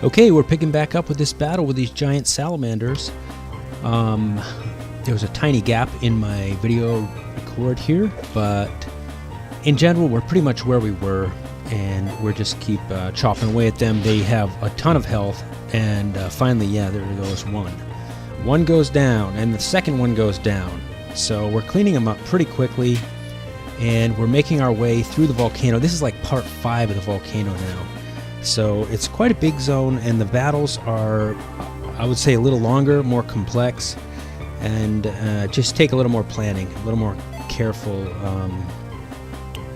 Okay, we're picking back up with this battle with these giant salamanders. There was a tiny gap in my video record here, but in general, we're pretty much where we were, and we're just keep chopping away at them. They have a ton of health, and finally, yeah, there goes one. One goes down, and the second one goes down. So we're cleaning them up pretty quickly, and we're making our way through the volcano. This is like part 5 of the volcano now. So it's quite a big zone, and the battles are, I would say, a little longer, more complex, and just take a little more planning, a little more careful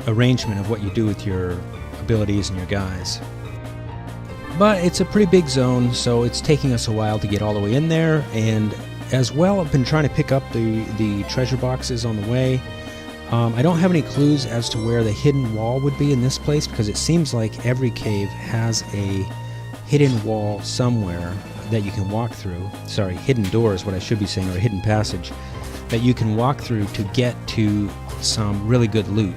arrangement of what you do with your abilities and your guys. But it's a pretty big zone, so it's taking us a while to get all the way in there, and as well, I've been trying to pick up the treasure boxes on the way. I don't have any clues as to where the hidden wall would be in this place, because it seems like every cave has a hidden wall somewhere that you can walk through. Sorry, hidden door is what I should be saying, or a hidden passage that you can walk through to get to some really good loot.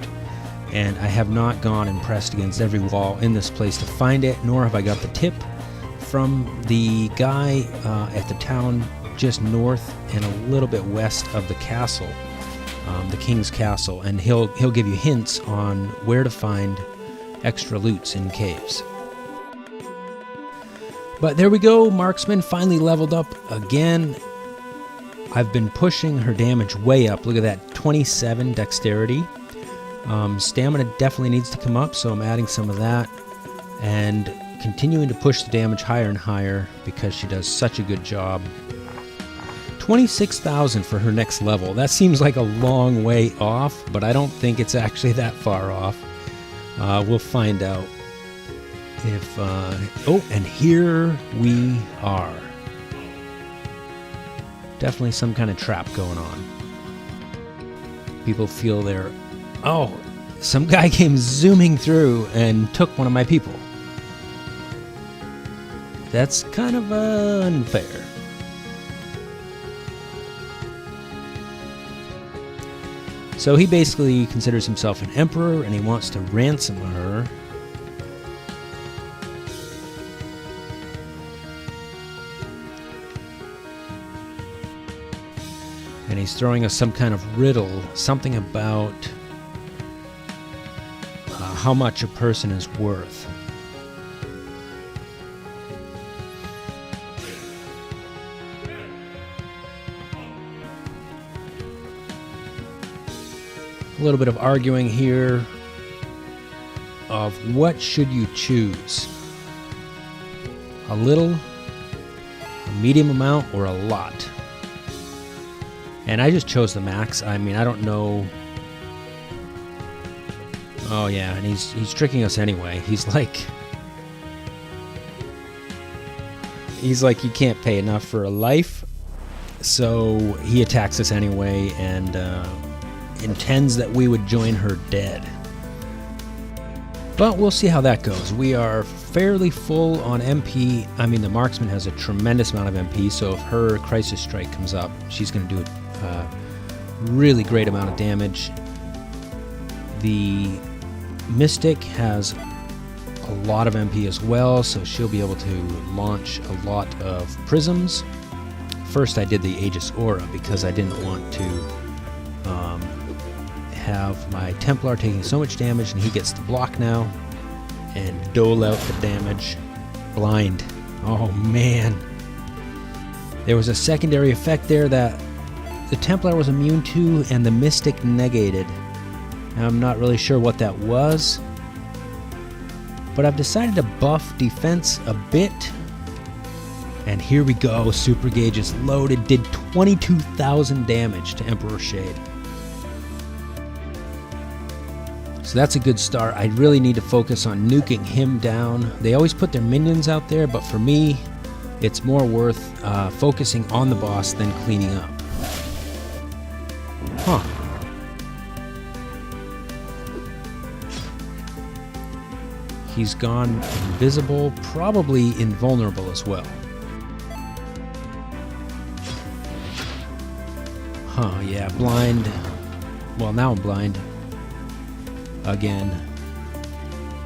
And I have not gone and pressed against every wall in this place to find it, nor have I got the tip from the guy at the town just north and a little bit west of the castle. The King's Castle, and he'll give you hints on where to find extra loots in caves. But there we go, Marksman finally leveled up again. I've been pushing her damage way up. Look at that, 27 dexterity. Stamina definitely needs to come up, so I'm adding some of that and continuing to push the damage higher and higher because she does such a good job. 26,000 for her next level. That seems like a long way off, but I don't think it's actually that far off. We'll find out if... oh, and here we are. Definitely some kind of trap going on. People feel they're... Oh, some guy came zooming through and took one of my people. That's kind of unfair. So he basically considers himself an emperor, and he wants to ransom her. And he's throwing us some kind of riddle, something about how much a person is worth. A little bit of arguing here of what should you choose, a little, a medium amount, or a lot. And I just chose the max. I mean, I don't know. Oh yeah, and he's tricking us anyway. He's like you can't pay enough for a life, so he attacks us anyway, and intends that we would join her dead. But we'll see how that goes. We are fairly full on MP. I mean, the marksman has a tremendous amount of MP, so if her crisis strike comes up, she's going to do a really great amount of damage. The mystic has a lot of MP as well, so she'll be able to launch a lot of prisms. First I did the Aegis Aura because I didn't want to have my Templar taking so much damage, and he gets to block now and dole out the damage. Blind. Oh man. There was a secondary effect there that the Templar was immune to and the Mystic negated. I'm not really sure what that was, but I've decided to buff defense a bit. And here we go. Super Gauge is loaded. Did 22,000 damage to Emperor Shade. So that's a good start. I really need to focus on nuking him down. They always put their minions out there, but for me, it's more worth focusing on the boss than cleaning up. Huh. He's gone invisible, probably invulnerable as well. Huh, yeah, blind. Well, now I'm blind. Again.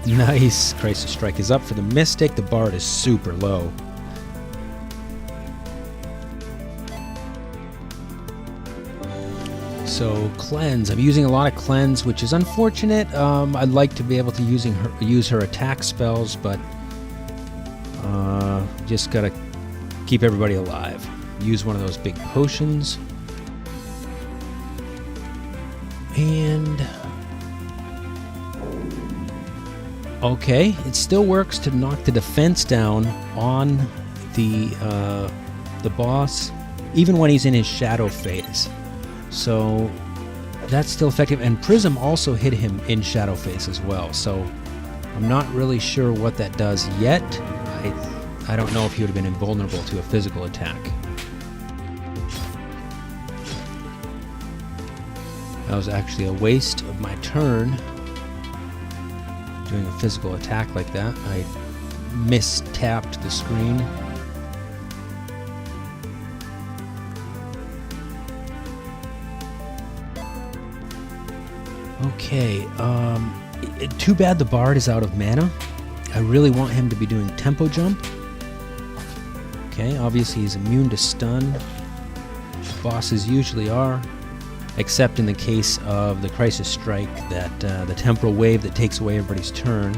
Nice. Crisis Strike is up for the Mystic. The Bard is super low. So Cleanse. I'm using a lot of Cleanse, which is unfortunate. I'd like to be able to use her attack spells, but just gotta keep everybody alive. Use one of those big potions. And okay, it still works to knock the defense down on the boss, even when he's in his shadow phase. So that's still effective. And Prism also hit him in shadow phase as well. So I'm not really sure what that does yet. I don't know if he would have been invulnerable to a physical attack. That was actually a waste of my turn doing a physical attack like that. I mistapped the screen. Okay, too bad the Bard is out of mana. I really want him to be doing tempo jump. Okay, obviously he's immune to stun. Bosses usually are, except in the case of the Crisis Strike, that the temporal wave that takes away everybody's turn.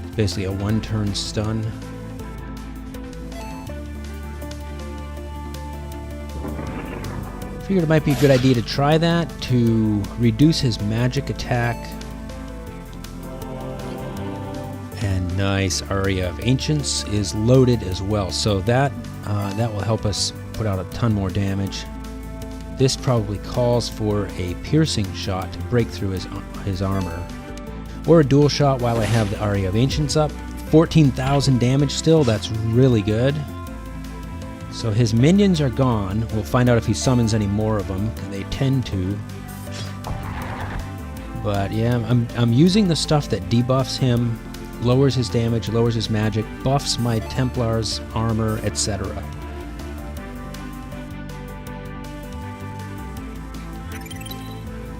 It's basically a one-turn stun. Figured it might be a good idea to try that to reduce his magic attack. And nice, Aria of Ancients is loaded as well, so that will help us put out a ton more damage. This probably calls for a piercing shot to break through his armor, or a dual shot while I have the Aria of Ancients up. 14,000 damage still, that's really good. So his minions are gone. We'll find out if he summons any more of them, because they tend to. But yeah, I'm using the stuff that debuffs him, lowers his damage, lowers his magic, buffs my Templar's armor, etc.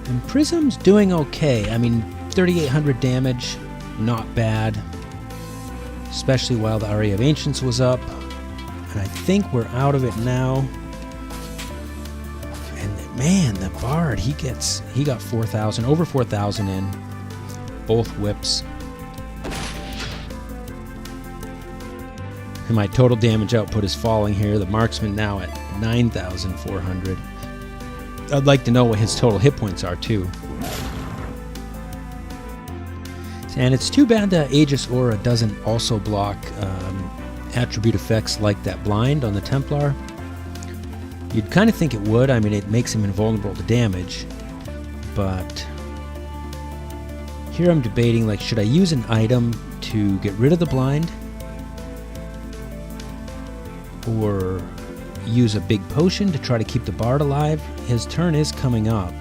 And Prism's doing okay. I mean, 3,800 damage, not bad. Especially while the Aria of Ancients was up. And I think we're out of it now. And man, the Bard, he got 4,000, over 4,000 in both whips. And my total damage output is falling here. The Marksman now at 9,400. I'd like to know what his total hit points are too. And it's too bad that Aegis Aura doesn't also block attribute effects like that blind on the Templar. You'd kind of think it would. I mean, it makes him invulnerable to damage. But here I'm debating, like, should I use an item to get rid of the blind? Or use a big potion to try to keep the Bard alive? His turn is coming up.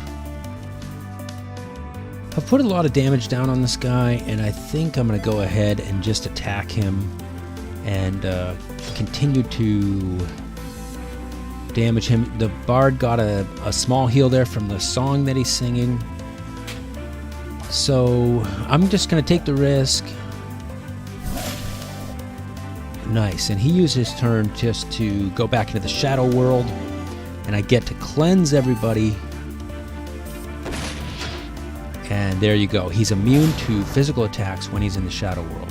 I've put a lot of damage down on this guy, and I think I'm going to go ahead and just attack him and continue to damage him. The Bard got a small heal there from the song that he's singing. So I'm just going to take the risk. Nice, and he used his turn just to go back into the shadow world, and I get to cleanse everybody. And there you go. He's immune to physical attacks when he's in the shadow world.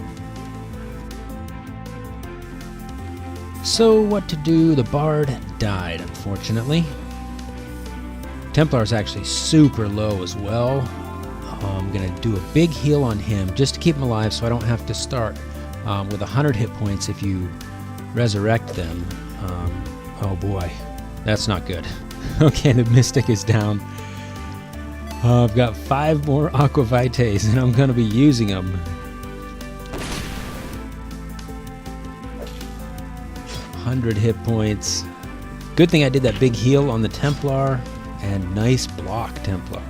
So what to do? The Bard died, unfortunately. Templar is actually super low as well. I'm going to do a big heal on him just to keep him alive so I don't have to start with 100 hit points if you resurrect them. Oh boy, that's not good. Okay, the Mystic is down. I've got 5 more Aqua Vitaes, and I'm going to be using them. 100 hit points. Good thing I did that big heal on the Templar, and nice block, Templar.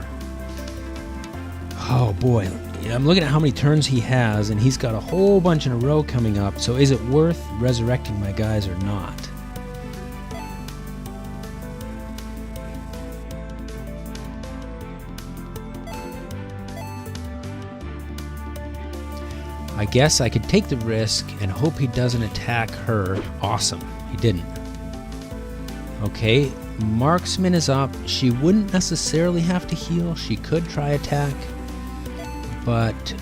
Oh boy, I'm looking at how many turns he has, and he's got a whole bunch in a row coming up, so is it worth resurrecting my guys or not? I guess I could take the risk and hope he doesn't attack her. Awesome. He didn't. Okay, Marksman is up. She wouldn't necessarily have to heal. She could try attack, but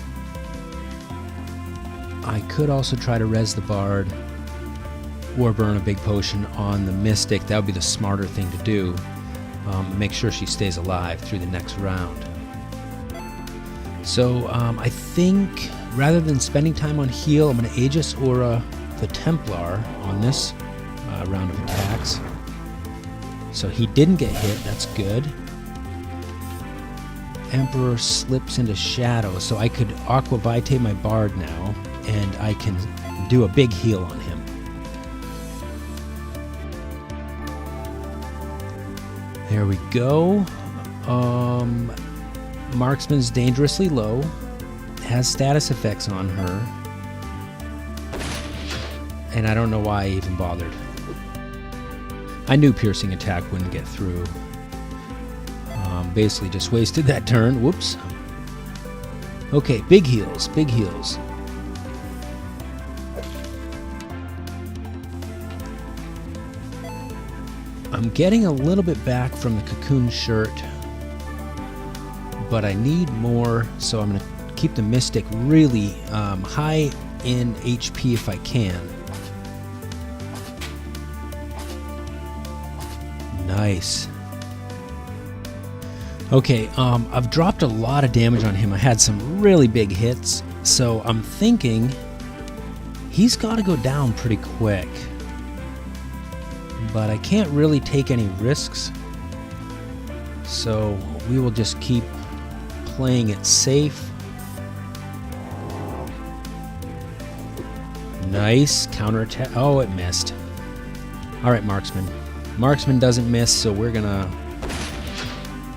I could also try to res the Bard or burn a big potion on the Mystic. That would be the smarter thing to do. Make sure she stays alive through the next round. So I think rather than spending time on heal, I'm going to Aegis Aura the Templar on this round of attacks. So he didn't get hit, that's good. Emperor slips into shadow, so I could Aqua Vitae my Bard now, and I can do a big heal on him. There we go. Marksman's dangerously low, has status effects on her, and I don't know why I even bothered. I knew piercing attack wouldn't get through. Basically just wasted that turn. Whoops. Okay, big heals, big heals. I'm getting a little bit back from the cocoon shirt, but I need more, so I'm going to keep the Mystic really high in HP if I can. Nice. Okay, I've dropped a lot of damage on him. I had some really big hits, so I'm thinking he's got to go down pretty quick. But I can't really take any risks, so we will just keep playing it safe. Nice counterattack. Oh, it missed. All right, Marksman. Marksman doesn't miss, so we're gonna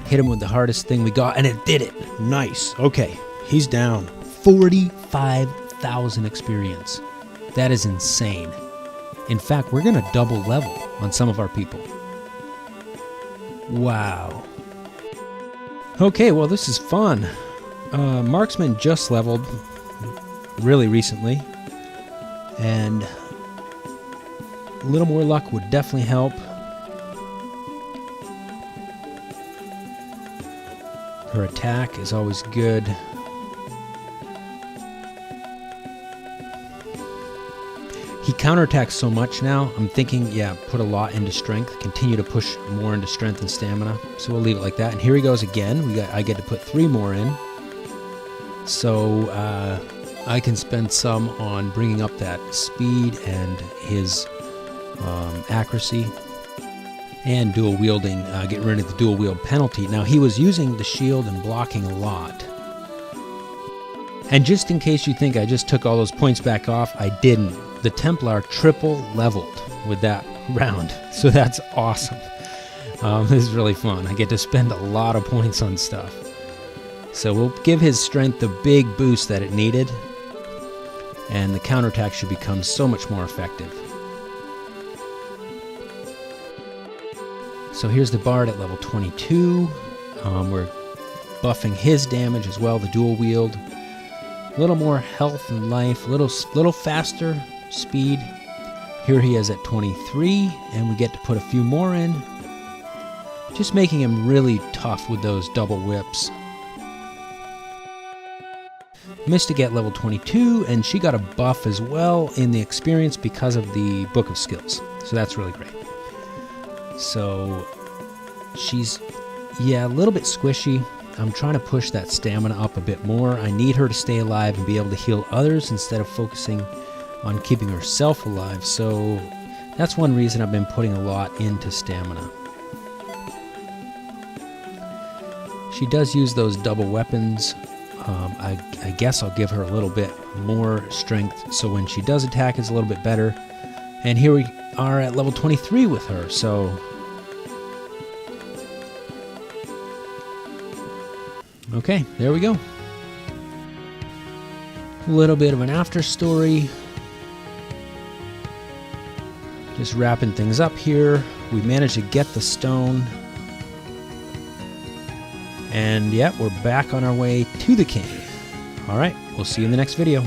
hit him with the hardest thing we got, and it did it. Nice. Okay, he's down. 45,000 experience. That is insane. In fact, we're gonna double level on some of our people. Wow. Okay, well, this is fun. Marksman just leveled really recently, and a little more luck would definitely help. Her attack is always good. He counterattacks so much now, I'm thinking, yeah, put a lot into strength, continue to push more into strength and stamina. So we'll leave it like that. And here he goes again. I get to put 3 more in. So I can spend some on bringing up that speed and his accuracy. And dual wielding, get rid of the dual wield penalty. Now he was using the shield and blocking a lot. And just in case you think I just took all those points back off, I didn't. The Templar triple leveled with that round, so that's awesome. This is really fun. I get to spend a lot of points on stuff. So we'll give his strength the big boost that it needed, and the counterattack should become so much more effective. So here's the Bard at level 22. We're buffing his damage as well, the dual wield. A little more health and life, a little faster speed. Here he is at 23, and we get to put a few more in. Just making him really tough with those double whips. Mystic at level 22, and she got a buff as well in the experience because of the Book of Skills. So that's really great. So she's, yeah, a little bit squishy. I'm trying to push that stamina up a bit more. I need her to stay alive and be able to heal others instead of focusing on keeping herself alive. So that's one reason I've been putting a lot into stamina. She does use those double weapons. I guess I'll give her a little bit more strength so when she does attack it's a little bit better. And here we are at level 23 with her, so okay, there we go. A little bit of an after story. Just wrapping things up here. We managed to get the stone. And yeah, we're back on our way to the king. All right, we'll see you in the next video.